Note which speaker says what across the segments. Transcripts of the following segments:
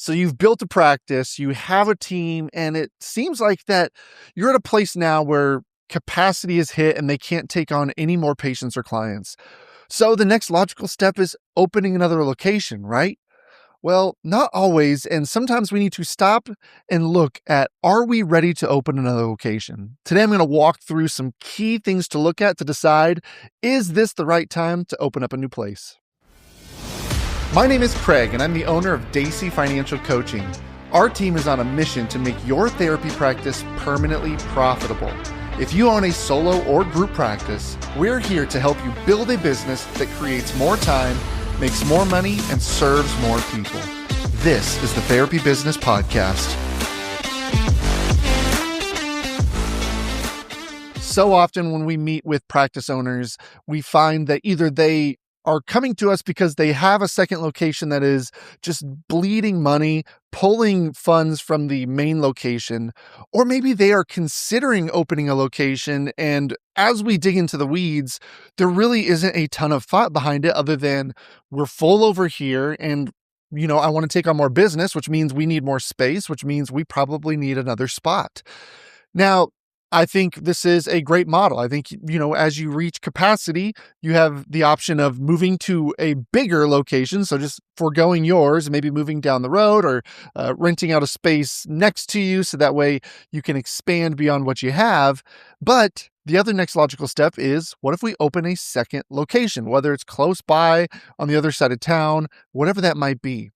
Speaker 1: So you've built a practice, you have a team, and it seems like that you're at a place now where capacity is hit and they can't take on any more patients or clients. So the next logical step is opening another location, right? Well, not always. And sometimes we need to stop and look at, are we ready to open another location? Today, I'm going to walk through some key things to look at to decide, is this the right time to open up a new place? My name is Craig, and I'm the owner of Dacey Financial Coaching. Our team is on a mission to make your therapy practice permanently profitable. If you own a solo or group practice, we're here to help you build a business that creates more time, makes more money, and serves more people. This is the Therapy Business Podcast. So often when we meet with practice owners, we find that either they are coming to us because they have a second location that is just bleeding money, pulling funds from the main location, or maybe they are considering opening a location. And as we dig into the weeds, there really isn't a ton of thought behind it other than we're full over here and I want to take on more business, which means we need more space, which means we probably need another spot. Now, I think this is a great model. I think, as you reach capacity, you have the option of moving to a bigger location. So just foregoing yours and maybe moving down the road or renting out a space next to you. So that way you can expand beyond what you have. But the other next logical step is, what if we open a second location, whether it's close by, on the other side of town, whatever that might be?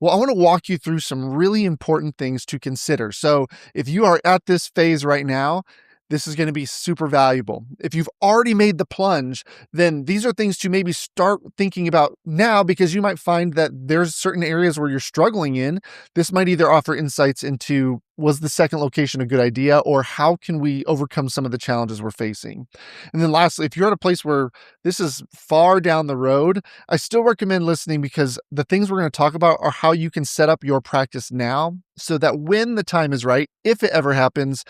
Speaker 1: Well, I want to walk you through some really important things to consider. So if you are at this phase right now, this is going to be super valuable. If you've already made the plunge, then these are things to maybe start thinking about now, because you might find that there's certain areas where you're struggling in. This might either offer insights into, was the second location a good idea, or how can we overcome some of the challenges we're facing? And then lastly, if you're at a place where this is far down the road, I still recommend listening, because the things we're going to talk about are how you can set up your practice now so that when the time is right, if it ever happens,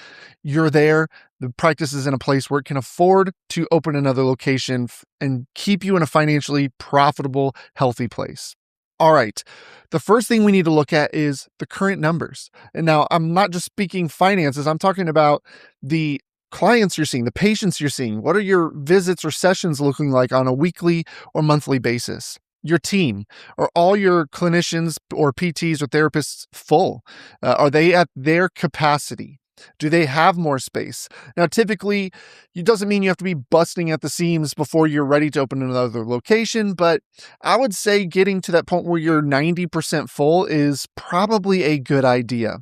Speaker 1: you're there. The practice is in a place where it can afford to open another location and keep you in a financially profitable, healthy place. All right. The first thing we need to look at is the current numbers. And now I'm not just speaking finances. I'm talking about the clients you're seeing, the patients you're seeing. What are your visits or sessions looking like on a weekly or monthly basis? Your team, are all your clinicians or PTs or therapists full? Are they at their capacity? Do they have more space? Now, typically, it doesn't mean you have to be busting at the seams before you're ready to open another location, but I would say getting to that point where you're 90% full is probably a good idea.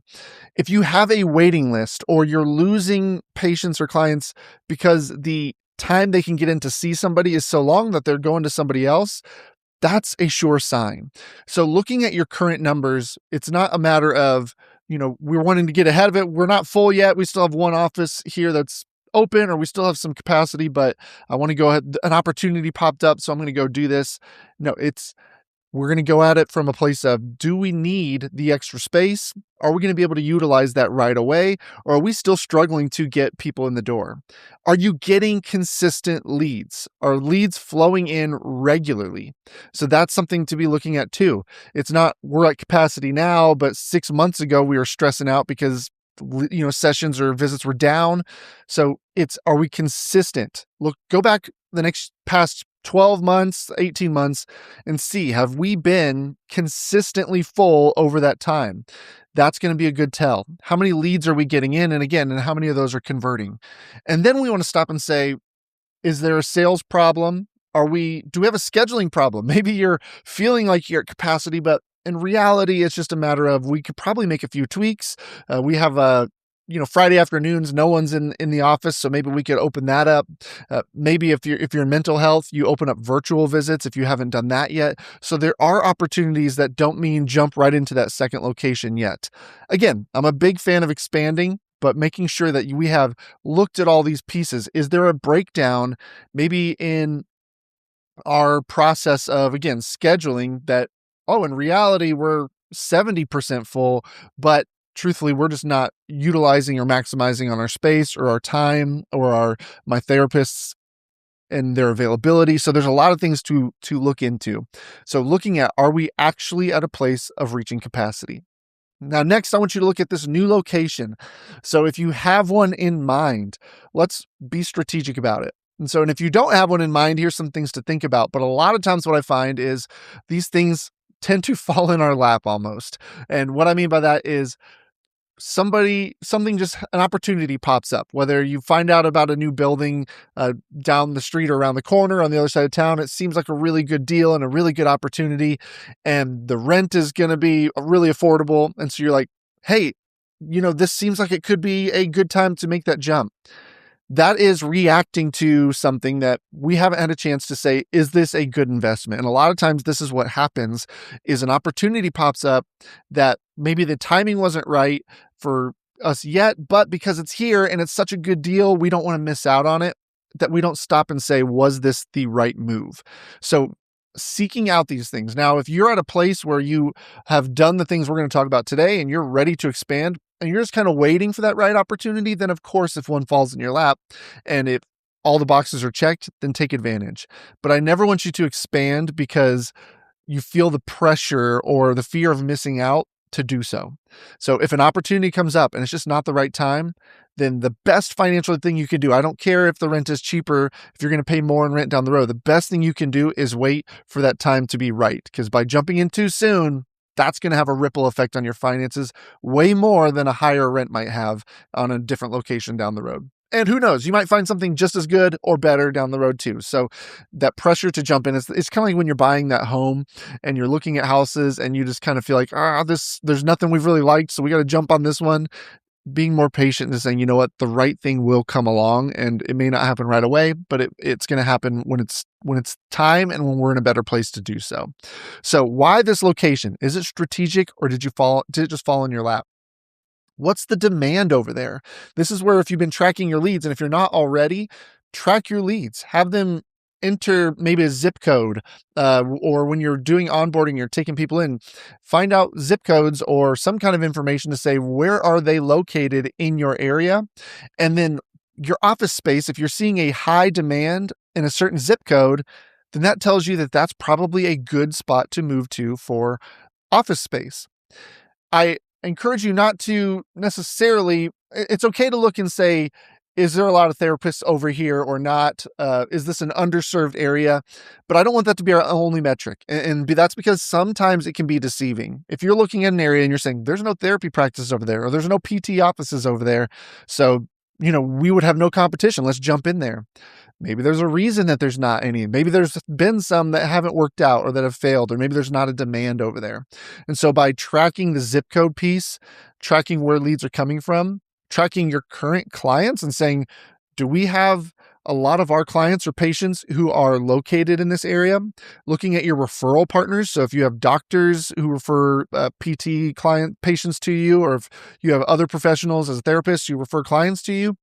Speaker 1: If you have a waiting list or you're losing patients or clients because the time they can get in to see somebody is so long that they're going to somebody else, that's a sure sign. So looking at your current numbers, it's not a matter of, we're wanting to get ahead of it. We're not full yet. We still have one office here that's open, or we still have some capacity, but I want to go ahead. An opportunity popped up, so I'm going to go do this. No, we're going to go at it from a place of, do we need the extra space? Are we going to be able to utilize that right away? Or are we still struggling to get people in the door? Are you getting consistent leads? Are leads flowing in regularly? So that's something to be looking at too. It's not, we're at capacity now, but 6 months ago we were stressing out because sessions or visits were down. So are we consistent? Go back past 12 months, 18 months, and see, have we been consistently full over that time? That's going to be a good tell. How many leads are we getting in? And how many of those are converting? And then we want to stop and say, is there a sales problem? Do we have a scheduling problem? Maybe you're feeling like you're at capacity, but in reality, it's just a matter of, we could probably make a few tweaks. We have Friday afternoons, no one's in the office, so maybe we could open that up. Maybe if you're in mental health, you open up virtual visits if you haven't done that yet. So there are opportunities that don't mean jump right into that second location yet. Again, I'm a big fan of expanding, but making sure that we have looked at all these pieces. Is there a breakdown maybe in our process of, again, scheduling that, in reality, we're 70% full, but truthfully, we're just not utilizing or maximizing on our space or our time or my therapists and their availability. So there's a lot of things to look into. So looking at, are we actually at a place of reaching capacity? Now, next, I want you to look at this new location. So if you have one in mind, let's be strategic about it. And if you don't have one in mind, here's some things to think about. But a lot of times what I find is these things tend to fall in our lap almost. And what I mean by that is something just an opportunity pops up, whether you find out about a new building down the street or around the corner on the other side of town. It seems like a really good deal and a really good opportunity, and the rent is going to be really affordable. And so you're like, hey, this seems like it could be a good time to make that jump. That is reacting to something that we haven't had a chance to say, is this a good investment? And a lot of times this is what happens, is an opportunity pops up that maybe the timing wasn't right for us yet, but because it's here and it's such a good deal, we don't want to miss out on it, that we don't stop and say, was this the right move? So seeking out these things. Now, if you're at a place where you have done the things we're going to talk about today and you're ready to expand, and you're just kind of waiting for that right opportunity, then of course, if one falls in your lap and if all the boxes are checked, then take advantage. But I never want you to expand because you feel the pressure or the fear of missing out to do so. So if an opportunity comes up and it's just not the right time, then the best financial thing you can do, I don't care if the rent is cheaper, if you're going to pay more in rent down the road, the best thing you can do is wait for that time to be right. Because by jumping in too soon, that's going to have a ripple effect on your finances way more than a higher rent might have on a different location down the road. And who knows, you might find something just as good or better down the road too. So that pressure to jump in, it's kind of like when you're buying that home and you're looking at houses and you just kind of feel like, there's nothing we've really liked, so we got to jump on this one. Being more patient and saying, you know what, the right thing will come along, and it may not happen right away, but it's going to happen when it's time and when we're in a better place to do so. So why this location? Is it strategic, or did it just fall in your lap? What's the demand over there? This is where, if you've been tracking your leads, and if you're not already, track your leads, have them enter maybe a zip code, or when you're doing onboarding, you're taking people in, find out zip codes or some kind of information to say, where are they located in your area? And then your office space, if you're seeing a high demand in a certain zip code, then that tells you that that's probably a good spot to move to for office space. I encourage you not to necessarily, it's okay to look and say, is there a lot of therapists over here or not? Is this an underserved area? But I don't want that to be our only metric. And that's because sometimes it can be deceiving. If you're looking at an area and you're saying, there's no therapy practice over there, or there's no PT offices over there, so, we would have no competition. Let's jump in there. Maybe there's a reason that there's not any. Maybe there's been some that haven't worked out or that have failed, or maybe there's not a demand over there. And so by tracking the zip code piece, tracking where leads are coming from, tracking your current clients and saying, do we have a lot of our clients or patients who are located in this area? Looking at your referral partners. So if you have doctors who refer PT client patients to you, or if you have other professionals as therapists who refer clients to you,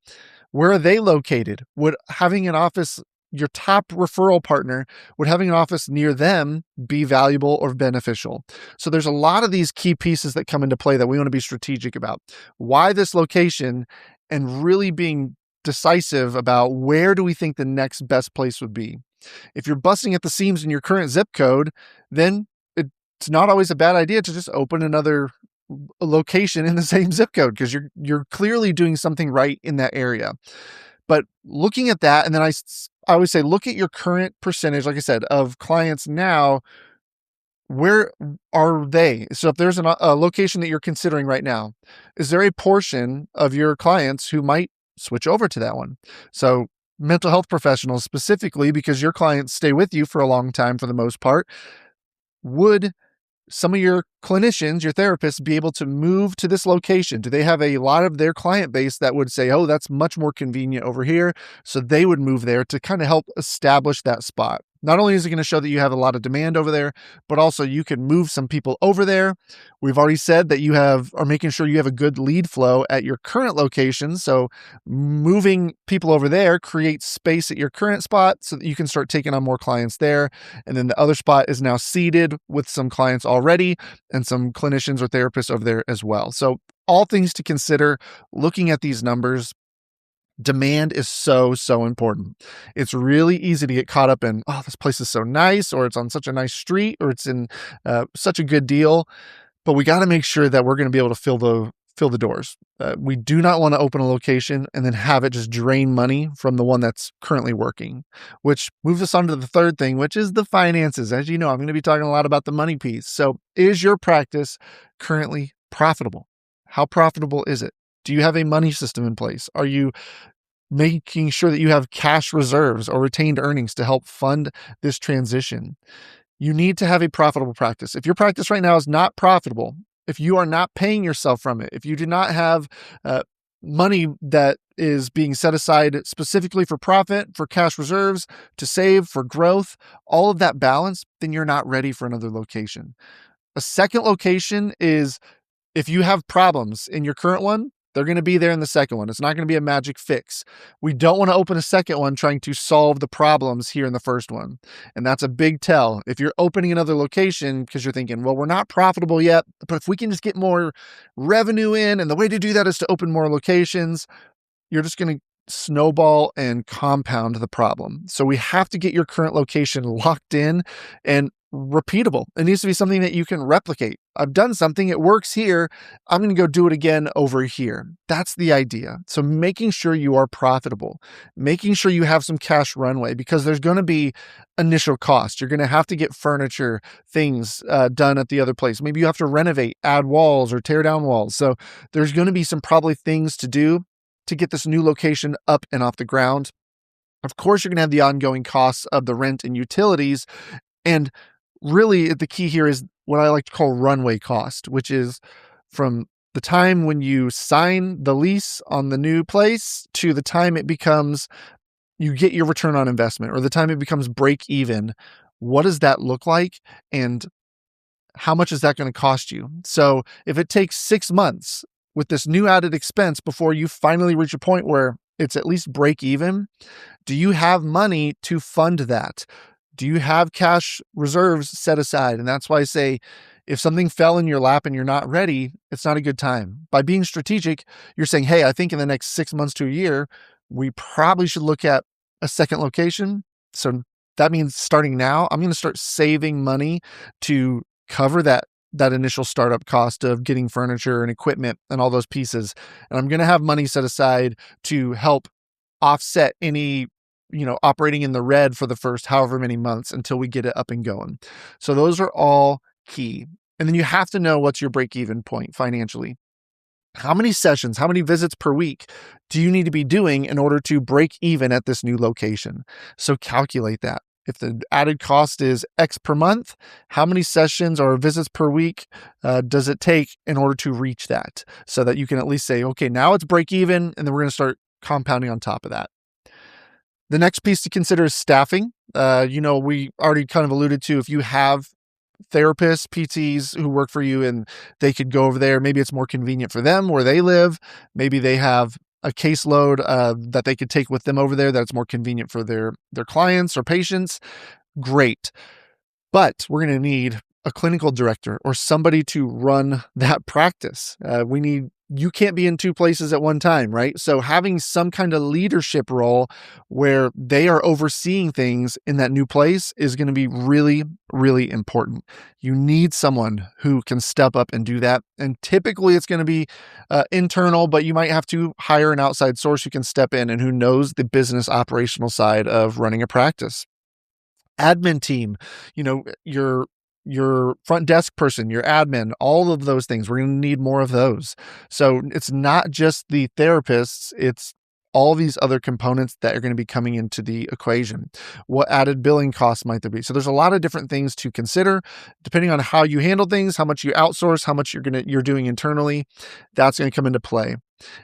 Speaker 1: where are they located? Would having an office, your top referral partner, would having an office near them be valuable or beneficial? So there's a lot of these key pieces that come into play that we want to be strategic about. Why this location, and really being decisive about where do we think the next best place would be. If you're busting at the seams in your current zip code, then it's not always a bad idea to just open another location in the same zip code, because you're clearly doing something right in that area. But looking at that, and then I always say, look at your current percentage, like I said, of clients now. Where are they? So if there's a location that you're considering right now, is there a portion of your clients who might switch over to that one? So mental health professionals specifically, because your clients stay with you for a long time for the most part, would some of your clinicians, your therapists, be able to move to this location? Do they have a lot of their client base that would say, oh, that's much more convenient over here? So they would move there to kind of help establish that spot. Not only is it going to show that you have a lot of demand over there, but also you can move some people over there. We've already said that you are making sure you have a good lead flow at your current location. So moving people over there creates space at your current spot so that you can start taking on more clients there. And then the other spot is now seated with some clients already and some clinicians or therapists over there as well. So all things to consider looking at these numbers. Demand is so, so important. It's really easy to get caught up in, oh, this place is so nice, or it's on such a nice street, or it's in such a good deal. but we got to make sure that we're going to be able to fill the doors. We do not want to open a location and then have it just drain money from the one that's currently working, which moves us on to the third thing, which is the finances. As you know, I'm going to be talking a lot about the money piece. So is your practice currently profitable? How profitable is it? Do you have a money system in place? Are you making sure that you have cash reserves or retained earnings to help fund this transition? You need to have a profitable practice. If your practice right now is not profitable, if you are not paying yourself from it, if you do not have money that is being set aside specifically for profit, for cash reserves, to save, for growth, all of that balance, then you're not ready for another location. A second location is if you have problems in your current one, they're going to be there in the second one. It's not going to be a magic fix. We don't want to open a second one trying to solve the problems here in the first one. And that's a big tell. If you're opening another location because you're thinking, well, we're not profitable yet, but if we can just get more revenue in, and the way to do that is to open more locations, you're just going to snowball and compound the problem. So we have to get your current location locked in and repeatable. It needs to be something that you can replicate. I've done something, it works here. I'm going to go do it again over here. That's the idea. So making sure you are profitable, making sure you have some cash runway, because there's going to be initial cost. You're going to have to get furniture, things done at the other place. Maybe you have to renovate, add walls or tear down walls. So there's going to be some probably things to do to get this new location up and off the ground. Of course, you're going to have the ongoing costs of the rent and utilities. And really, the key here is what I like to call runway cost, which is from the time when you sign the lease on the new place to the time it becomes you get your return on investment, or the time it becomes break even. What does that look like? And how much is that going to cost you? So if it takes 6 months with this new added expense before you finally reach a point where it's at least break even, do you have money to fund that? Do you have cash reserves set aside? And that's why I say, if something fell in your lap and you're not ready, it's not a good time. By being strategic, you're saying, hey, I think in the next 6 months to a year, we probably should look at a second location. So that means starting now, I'm going to start saving money to cover that initial startup cost of getting furniture and equipment and all those pieces. And I'm going to have money set aside to help offset any, operating in the red for the first however many months until we get it up and going. So those are all key. And then you have to know what's your break-even point financially. How many sessions, how many visits per week do you need to be doing in order to break even at this new location? So calculate that. If the added cost is X per month, how many sessions or visits per week does it take in order to reach that? So that you can at least say, okay, now it's break even, and then we're going to start compounding on top of that. The next piece to consider is staffing. We already kind of alluded to, if you have therapists, PTs who work for you and they could go over there, maybe it's more convenient for them where they live. Maybe they have a caseload that they could take with them over there that's more convenient for their clients or patients. Great. But we're going to need a clinical director or somebody to run that practice. You can't be in two places at one time, right? So having some kind of leadership role where they are overseeing things in that new place is going to be really, really important. You need someone who can step up and do that. And typically it's going to be internal, but you might have to hire an outside source who can step in and who knows the business operational side of running a practice. Admin team, your front desk person, your admin, all of those things. We're going to need more of those. So it's not just the therapists, it's all these other components that are going to be coming into the equation. What added billing costs might there be? So there's a lot of different things to consider depending on how you handle things, how much you outsource, how much you're doing internally. That's going to come into play.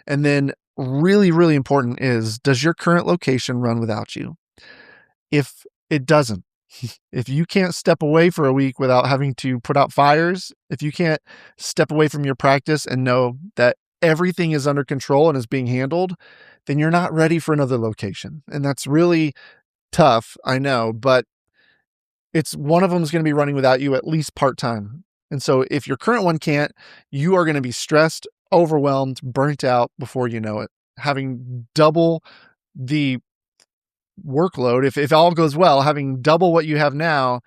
Speaker 1: And then really, really important is, does your current location run without you? If it doesn't, if you can't step away for a week without having to put out fires, if you can't step away from your practice and know that everything is under control and is being handled, then you're not ready for another location. And that's really tough, I know, but it's one of them is going to be running without you at least part-time. And so if your current one can't, you are going to be stressed, overwhelmed, burnt out before you know it. Having double the workload, if all goes well, having double what you have now,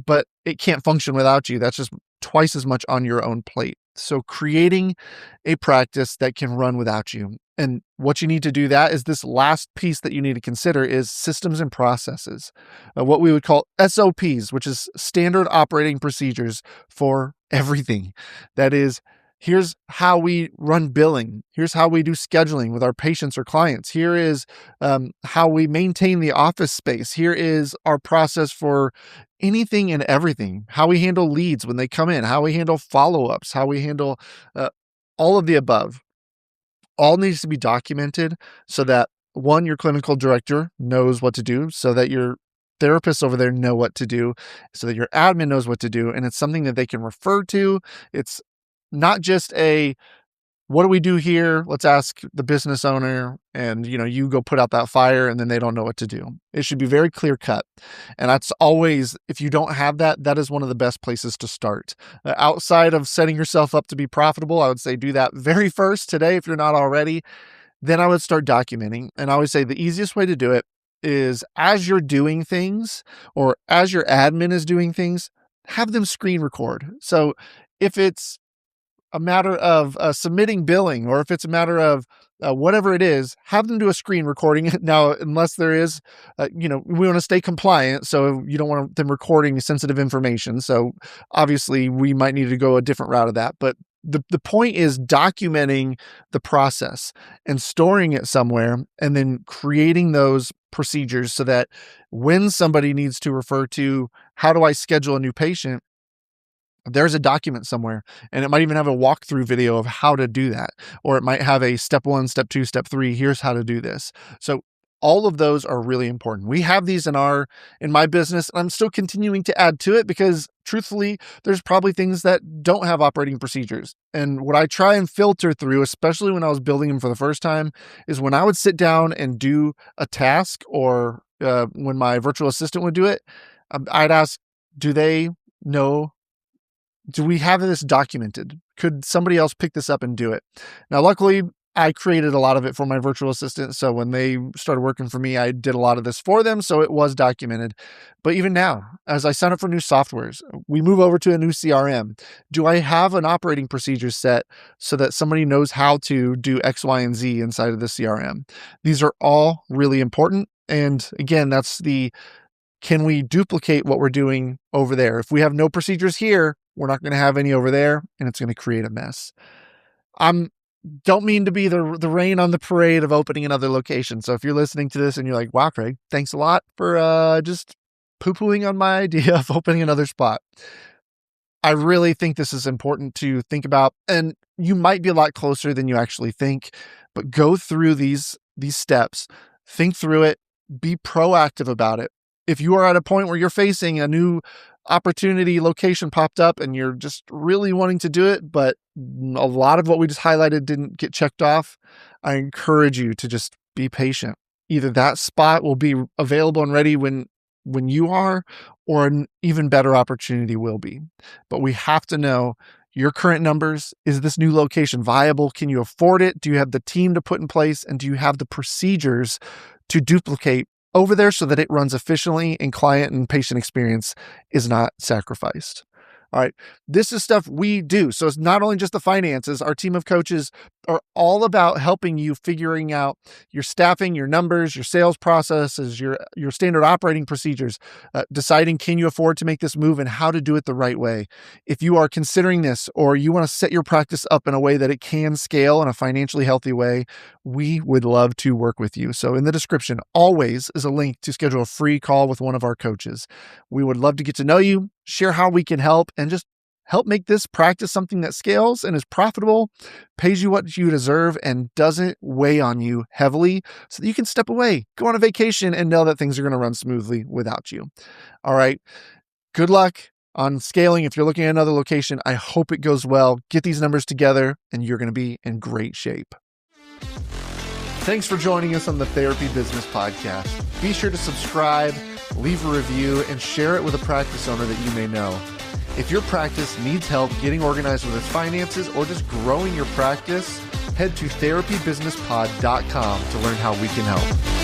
Speaker 1: but it can't function without you. That's just twice as much on your own plate. So creating a practice that can run without you. And what you need to do that is this last piece that you need to consider is systems and processes, what we would call SOPs, which is standard operating procedures for everything. That is, here's how we run billing. Here's how we do scheduling with our patients or clients. Here is how we maintain the office space. Here is our process for anything and everything, how we handle leads when they come in, how we handle follow-ups, how we handle all of the above. All needs to be documented so that one, your clinical director knows what to do, so that your therapists over there know what to do, so that your admin knows what to do, and it's something that they can refer to. It's not just what do we do here? Let's ask the business owner, and you go put out that fire and then they don't know what to do. It should be very clear cut. And that's always, if you don't have that, that is one of the best places to start. Outside of setting yourself up to be profitable, I would say do that very first today if you're not already. Then I would start documenting. And I always say the easiest way to do it is as you're doing things or as your admin is doing things, have them screen record. So if it's a matter of submitting billing, or if it's a matter of whatever it is, have them do a screen recording. Now, unless there is, we want to stay compliant, so you don't want them recording sensitive information. So obviously we might need to go a different route of that. But the point is documenting the process and storing it somewhere, and then creating those procedures so that when somebody needs to refer to, how do I schedule a new patient? There's a document somewhere, and it might even have a walkthrough video of how to do that. Or it might have a step 1, step 2, step 3, here's how to do this. So all of those are really important. We have these in my business, and I'm still continuing to add to it because truthfully, there's probably things that don't have operating procedures. And what I try and filter through, especially when I was building them for the first time, is when I would sit down and do a task, or when my virtual assistant would do it, I'd ask, do they know? Do we have this documented? Could somebody else pick this up and do it? Now, luckily, I created a lot of it for my virtual assistant. So when they started working for me, I did a lot of this for them. So it was documented. But even now, as I sign up for new softwares, we move over to a new CRM. Do I have an operating procedure set so that somebody knows how to do X, Y, and Z inside of the CRM? These are all really important. And again, that's can we duplicate what we're doing over there? If we have no procedures here, we're not going to have any over there, and it's going to create a mess. Don't mean to be the rain on the parade of opening another location. So if you're listening to this and you're like, wow, Craig, thanks a lot for just poo-pooing on my idea of opening another spot. I really think this is important to think about, and you might be a lot closer than you actually think, but go through these steps, think through it, be proactive about it. If you are at a point where you're facing a new opportunity location popped up and you're just really wanting to do it, but a lot of what we just highlighted didn't get checked off, I encourage you to just be patient. Either that spot will be available and ready when you are, or an even better opportunity will be. But we have to know your current numbers. Is this new location viable? Can you afford it? Do you have the team to put in place? And do you have the procedures to duplicate over there so that it runs efficiently and client and patient experience is not sacrificed? All right. This is stuff we do. So it's not only just the finances. Our team of coaches are all about helping you figuring out your staffing, your numbers, your sales processes, your standard operating procedures, deciding can you afford to make this move and how to do it the right way. If you are considering this, or you want to set your practice up in a way that it can scale in a financially healthy way, we would love to work with you. So in the description always is a link to schedule a free call with one of our coaches. We would love to get to know you, share how we can help, and just help make this practice something that scales and is profitable, pays you what you deserve, and doesn't weigh on you heavily so that you can step away, go on a vacation, and know that things are going to run smoothly without you. All right. Good luck on scaling. If you're looking at another location, I hope it goes well. Get these numbers together and you're going to be in great shape. Thanks for joining us on the Therapy Business Podcast. Be sure to subscribe, leave a review, and share it with a practice owner that you may know. If your practice needs help getting organized with its finances or just growing your practice, head to therapybusinesspod.com to learn how we can help.